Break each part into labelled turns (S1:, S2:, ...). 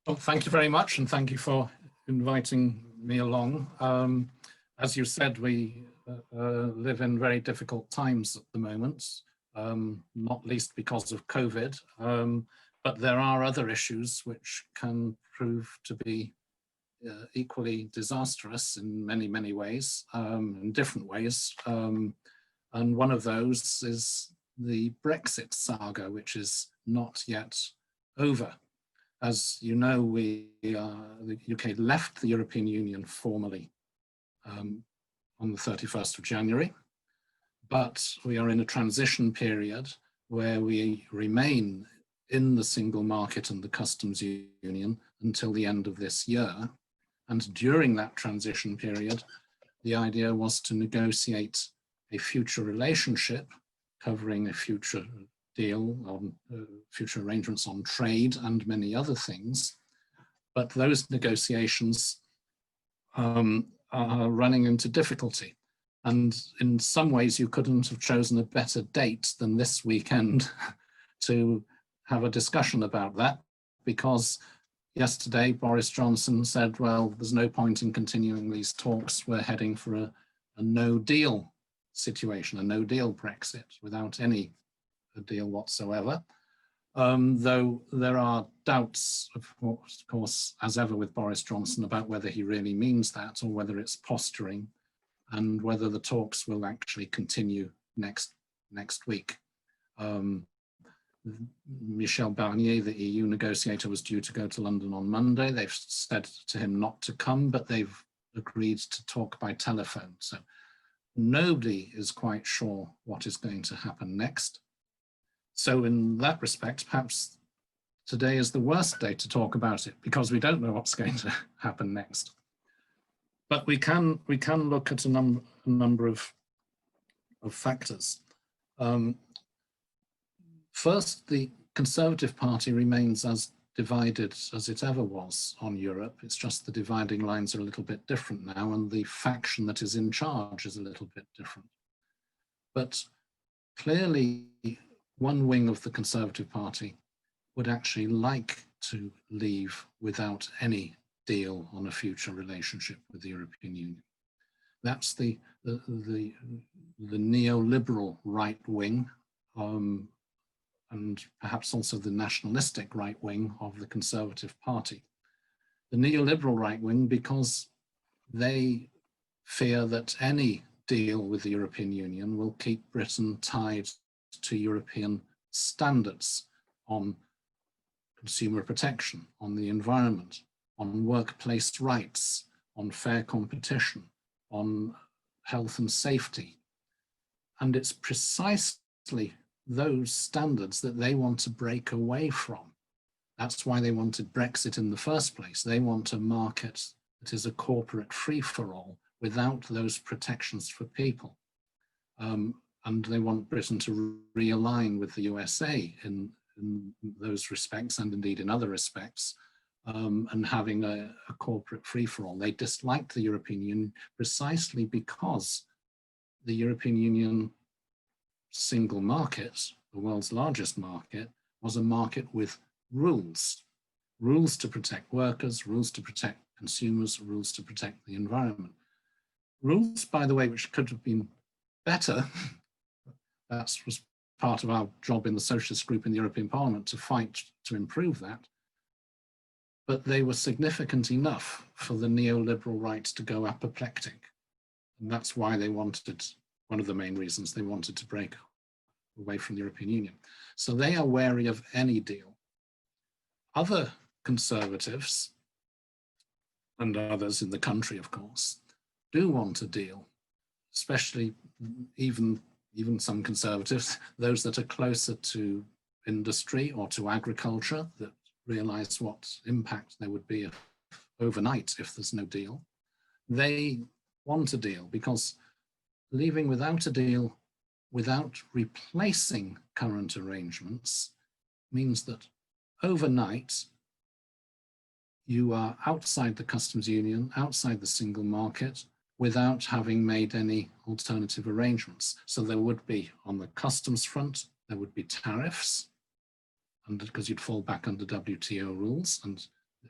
S1: Well, thank you very much, and thank you for inviting me along. As you said, we live in very difficult times at the moment, not least because of COVID, but there are other issues which can prove to be equally disastrous in many, many ways, in different ways. And one of those is the Brexit saga, which is not yet over. As you know, the UK left the European Union formally on the 31st of January, but we are in a transition period where we remain in the single market and the customs union until the end of this year. And during that transition period, the idea was to negotiate a future relationship covering a future deal on future arrangements on trade and many other things. But those negotiations are running into difficulty. And in some ways, you couldn't have chosen a better date than this weekend to have a discussion about that, because yesterday Boris Johnson said, well, there's no point in continuing these talks. We're heading for a no deal situation, a no deal Brexit without any deal whatsoever. Though there are doubts, of course, as ever with Boris Johnson, about whether he really means that or whether it's posturing, and whether the talks will actually continue next week. Michel Barnier, the EU negotiator, was due to go to London on Monday. They've said to him not to come, but they've agreed to talk by telephone. So nobody is quite sure what is going to happen next. So in that respect, perhaps today is the worst day to talk about it, because we don't know what's going to happen next. But we can look at a number of factors. First, the Conservative Party remains as divided as it ever was on Europe. It's just the dividing lines are a little bit different now, and the faction that is in charge is a little bit different. But clearly, one wing of the Conservative Party would actually like to leave without any deal on a future relationship with the European Union. That's the neoliberal right wing, and perhaps also the nationalistic right wing of the Conservative Party. The neoliberal right wing, because they fear that any deal with the European Union will keep Britain tied to European standards on consumer protection, on the environment, on workplace rights, on fair competition, on health and safety. And it's precisely those standards that they want to break away from. That's why they wanted Brexit in the first place. They want a market that is a corporate free-for-all without those protections for people. And they want Britain to realign with the USA in those respects, and indeed in other respects, and having a corporate free-for-all. They disliked the European Union precisely because the European Union single market, the world's largest market, was a market with rules. Rules to protect workers, rules to protect consumers, rules to protect the environment. Rules, by the way, which could have been better. That was part of our job in the Socialist Group in the European Parliament, to fight to improve that. But they were significant enough for the neoliberal right to go apoplectic. And that's why they wanted, one of the main reasons they wanted to break away from the European Union. So they are wary of any deal. Other conservatives, and others in the country, of course, do want a deal, especially even some conservatives, those that are closer to industry or to agriculture, that realize what impact there would be overnight if there's no deal. They want a deal, because leaving without a deal, without replacing current arrangements, means that overnight you are outside the customs union, outside the single market, without having made any alternative arrangements. So there would be, on the customs front, there would be tariffs, and because you'd fall back under WTO rules, and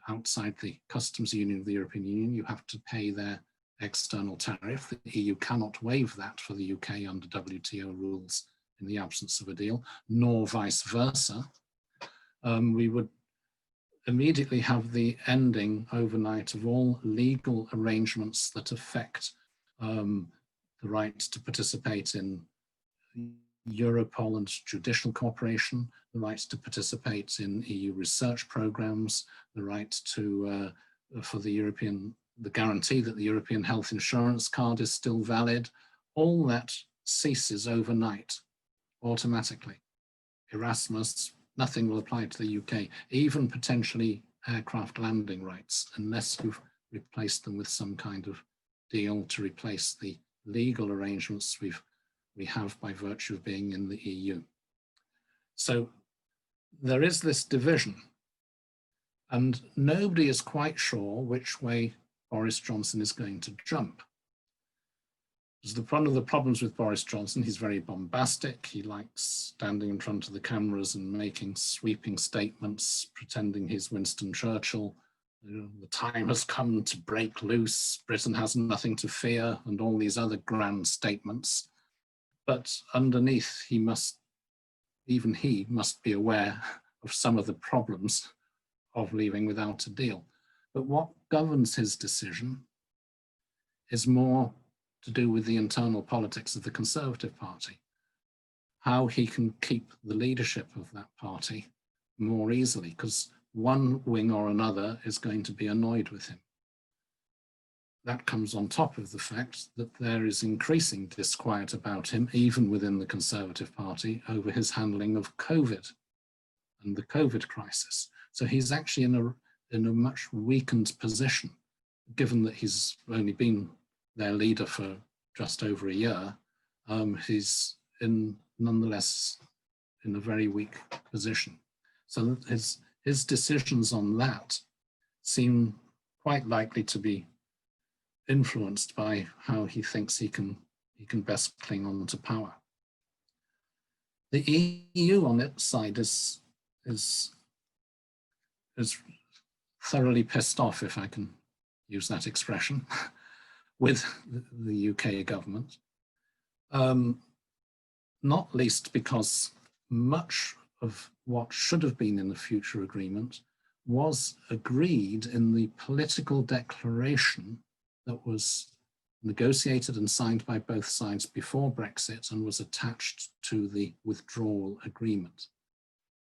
S1: outside the customs union of the European Union, you have to pay their external tariff. The EU cannot waive that for the UK under WTO rules in the absence of a deal, nor vice versa. We would immediately have the ending overnight of all legal arrangements that affect the right to participate in Europol and judicial cooperation, the right to participate in EU research programs, the right to for the guarantee that the European health insurance card is still valid. All that ceases overnight, automatically. Erasmus, nothing will apply to the UK, even potentially aircraft landing rights, unless you've replaced them with some kind of deal to replace the legal arrangements we have by virtue of being in the EU. So there is this division, and nobody is quite sure which way Boris Johnson is going to jump. One of the problems with Boris Johnson, he's very bombastic. He likes standing in front of the cameras and making sweeping statements, pretending he's Winston Churchill. The time has come to break loose. Britain has nothing to fear, and all these other grand statements. But underneath, even he must be aware of some of the problems of leaving without a deal. But what governs his decision is more to do with the internal politics of the Conservative Party, how he can keep the leadership of that party more easily, because one wing or another is going to be annoyed with him. That comes on top of the fact that there is increasing disquiet about him, even within the Conservative Party, over his handling of COVID and the COVID crisis. So he's actually in a much weakened position, given that he's only been their leader for just over a year. He's nonetheless in a very weak position. So his decisions on that seem quite likely to be influenced by how he thinks he can best cling on to power. The EU on its side is thoroughly pissed off, if I can use that expression, with the UK government, not least because much of what should have been in the future agreement was agreed in the political declaration that was negotiated and signed by both sides before Brexit and was attached to the withdrawal agreement.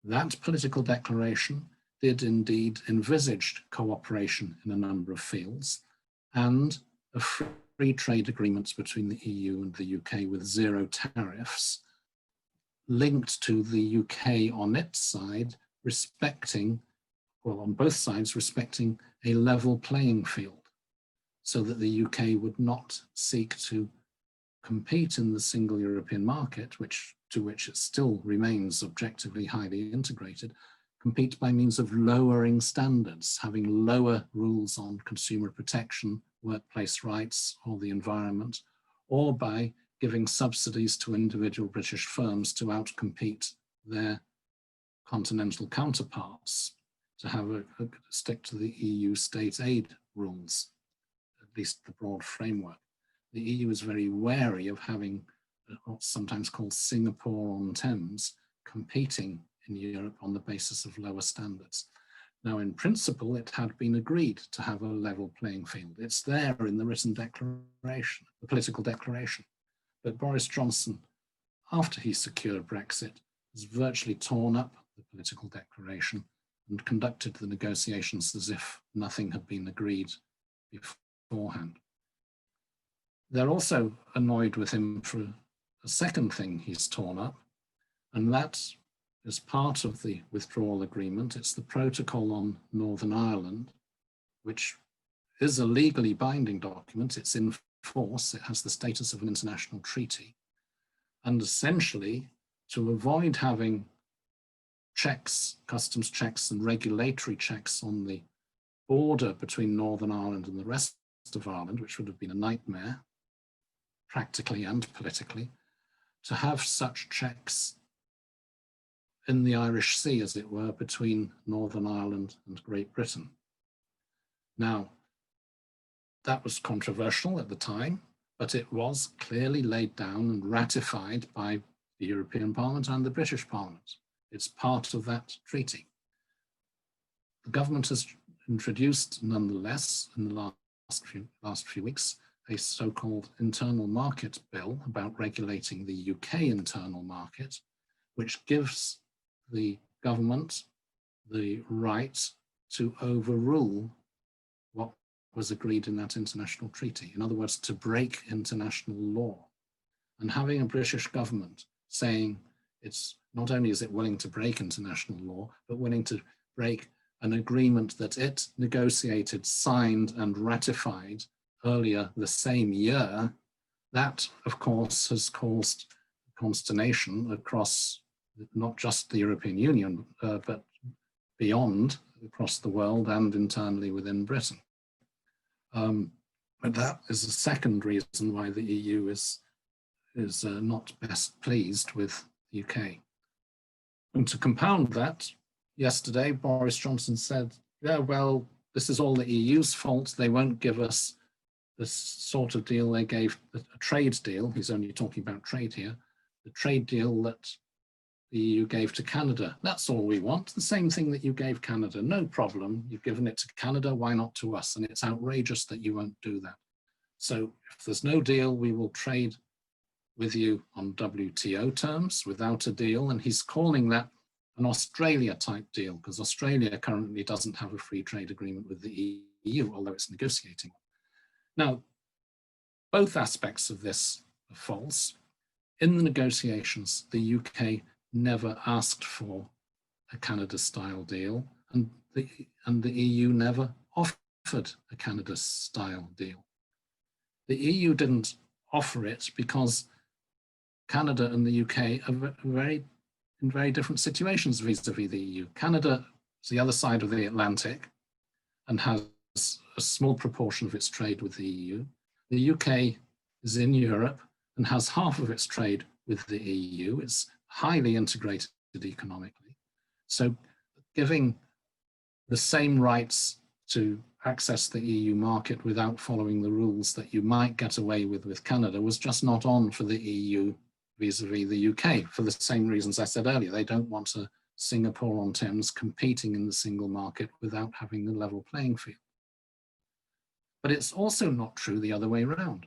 S1: That political declaration did indeed envisage cooperation in a number of fields and a free trade agreement between the EU and the UK with zero tariffs, linked to the UK on its side respecting, well, on both sides respecting a level playing field, so that the UK would not seek to compete in the single European market, to which it still remains objectively highly integrated, compete by means of lowering standards, having lower rules on consumer protection, workplace rights, or the environment, or by giving subsidies to individual British firms to outcompete their continental counterparts, to stick to the EU state aid rules, at least the broad framework. The EU is very wary of having what's sometimes called Singapore-on-Thames competing in Europe on the basis of lower standards. Now, in principle, it had been agreed to have a level playing field. It's there in the written declaration, the political declaration. But Boris Johnson, after he secured Brexit, has virtually torn up the political declaration and conducted the negotiations as if nothing had been agreed beforehand. They're also annoyed with him for a second thing he's torn up, and that is part of the withdrawal agreement. It's the protocol on Northern Ireland, which is a legally binding document. It's in force. It has the status of an international treaty. And essentially, to avoid having checks, customs checks and regulatory checks on the border between Northern Ireland and the rest of Ireland, which would have been a nightmare, practically and politically, to have such checks in the Irish Sea, as it were, between Northern Ireland and Great Britain. Now, that was controversial at the time, but it was clearly laid down and ratified by the European Parliament and the British Parliament. It's part of that treaty. The government has introduced, nonetheless, in the last few weeks, a so-called internal market bill about regulating the UK internal market, which gives the government the right to overrule what was agreed in that international treaty. In other words, to break international law. And having a British government saying it's not only is it willing to break international law, but willing to break an agreement that it negotiated, signed, and ratified earlier the same year, that, of course, has caused consternation across not just the European Union, but beyond, across the world and internally within Britain. But that is the second reason why the EU is not best pleased with the UK. And to compound that, yesterday Boris Johnson said, yeah, well, this is all the EU's fault. They won't give us this sort of deal they gave, a trade deal, he's only talking about trade here, the trade deal that the EU gave to Canada. That's all we want, the same thing that you gave Canada, no problem. You've given it to Canada, why not to us? And it's outrageous that you won't do that. So if there's no deal, we will trade with you on WTO terms without a deal. And he's calling that an Australia type deal, because Australia currently doesn't have a free trade agreement with the EU, although it's negotiating. Now, both aspects of this are false. In the negotiations, the UK never asked for a Canada-style deal, and the EU never offered a Canada-style deal. The EU didn't offer it because Canada and the UK are in very different situations vis-a-vis the EU. Canada is the other side of the Atlantic and has a small proportion of its trade with the EU. The UK is in Europe and has half of its trade with the EU. It's highly integrated economically. So giving the same rights to access the EU market without following the rules that you might get away with Canada was just not on for the EU vis-a-vis the UK, for the same reasons I said earlier. They don't want a Singapore on Thames competing in the single market without having the level playing field. But it's also not true the other way around.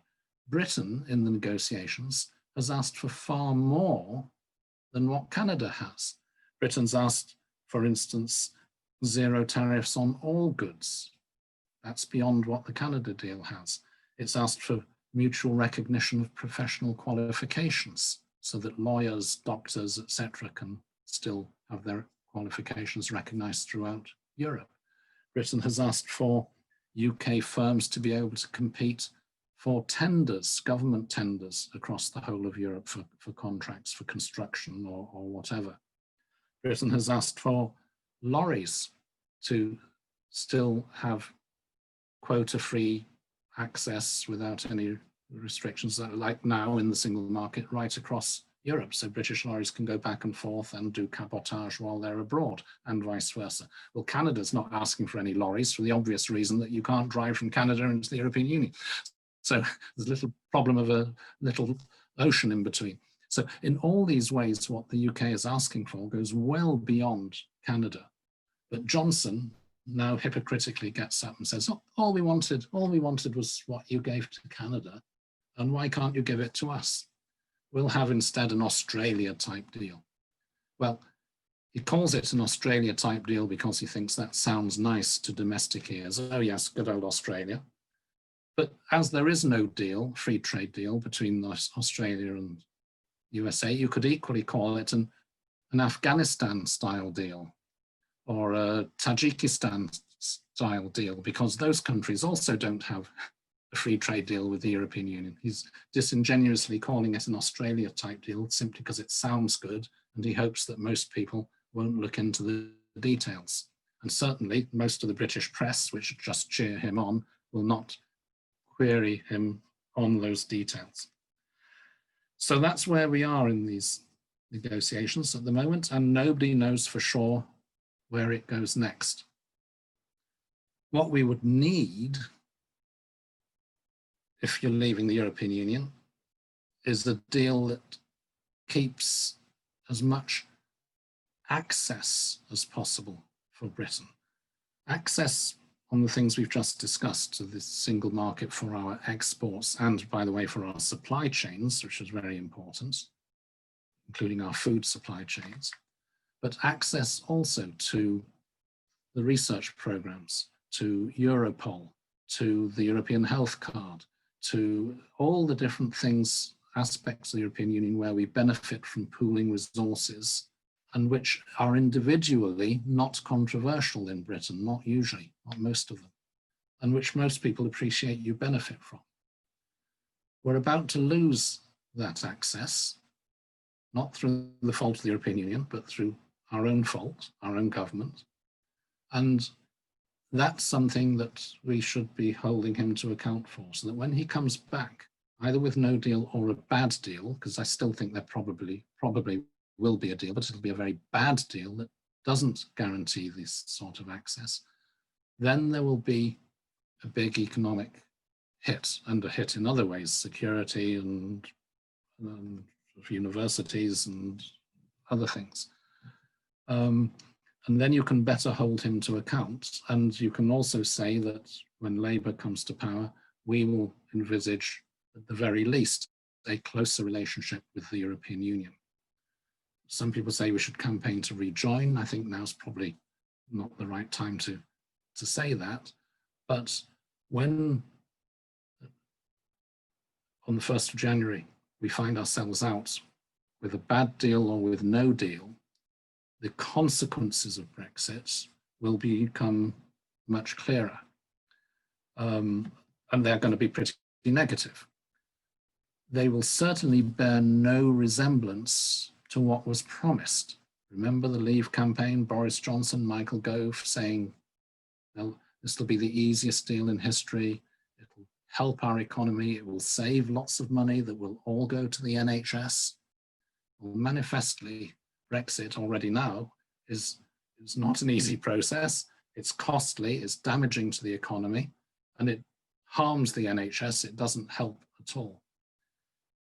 S1: Britain, in the negotiations, has asked for far more than what Canada has. Britain's asked, for instance, zero tariffs on all goods. That's beyond what the Canada deal has. It's asked for mutual recognition of professional qualifications so that lawyers, doctors, etc. can still have their qualifications recognized throughout Europe. Britain has asked for UK firms to be able to compete for tenders, government tenders across the whole of Europe for contracts for construction or whatever. Britain has asked for lorries to still have quota-free access without any restrictions like now in the single market right across Europe. So British lorries can go back and forth and do cabotage while they're abroad and vice versa. Well, Canada's not asking for any lorries for the obvious reason that you can't drive from Canada into the European Union. So there's a little problem of a little ocean in between. So in all these ways, what the UK is asking for goes well beyond Canada. But Johnson now hypocritically gets up and says, oh, all we wanted was what you gave to Canada, and why can't you give it to us? We'll have instead an Australia type deal. Well, he calls it an Australia type deal because he thinks that sounds nice to domestic ears. Oh yes, good old Australia. But as there is no deal, free trade deal between Australia and USA, you could equally call it an Afghanistan style deal or a Tajikistan style deal, because those countries also don't have a free trade deal with the European Union. He's disingenuously calling it an Australia type deal simply because it sounds good, and he hopes that most people won't look into the details. And certainly most of the British press, which just cheer him on, will not query him on those details. So that's where we are in these negotiations at the moment, and nobody knows for sure where it goes next. what we would need, if you're leaving the European Union, is a deal that keeps as much access as possible for Britain. Access on the things we've just discussed, to this single market for our exports and, by the way, for our supply chains, which is very important, including our food supply chains, but access also to the research programs, to Europol, to the European Health Card, to all the different things, aspects of the European Union where we benefit from pooling resources and which are individually not controversial in Britain, not usually, not most of them, and which most people appreciate you benefit from. We're about to lose that access, not through the fault of the European Union, but through our own fault, our own government. And that's something that we should be holding him to account for, so that when he comes back, either with no deal or a bad deal, because I still think there probably will be a deal, but it'll be a very bad deal that doesn't guarantee this sort of access, then there will be a big economic hit, and a hit in other ways, security and universities and other things. And then you can better hold him to account. And you can also say that when Labour comes to power, we will envisage, at the very least, a closer relationship with the European Union. Some people say we should campaign to rejoin. I think now's probably not the right time to say that. But when, on the 1st of January, we find ourselves out with a bad deal or with no deal, the consequences of Brexit will become much clearer. And they're going to be pretty negative. They will certainly bear no resemblance to what was promised. Remember the Leave campaign, Boris Johnson, Michael Gove saying, well, this will be the easiest deal in history. It will help our economy. It will save lots of money that will all go to the NHS. Well, manifestly, Brexit already now is not an easy process. It's costly, it's damaging to the economy, and it harms the NHS. It doesn't help at all.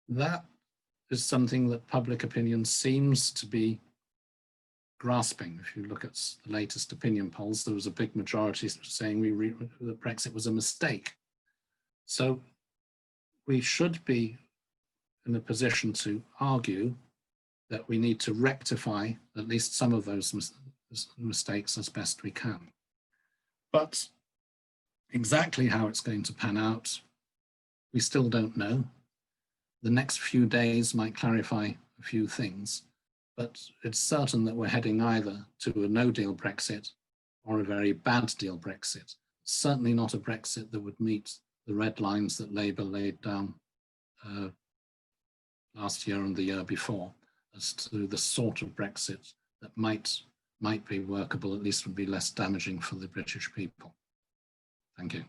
S1: That is something that public opinion seems to be grasping. If you look at the latest opinion polls, there was a big majority saying that Brexit was a mistake. So we should be in a position to argue that we need to rectify at least some of those mistakes as best we can. But exactly how it's going to pan out, we still don't know. The next few days might clarify a few things, but it's certain that we're heading either to a no-deal Brexit or a very bad deal Brexit. Certainly not a Brexit that would meet the red lines that Labour laid down last year and the year before, as to the sort of Brexit that might be workable, at least would be less damaging for the British people. Thank you.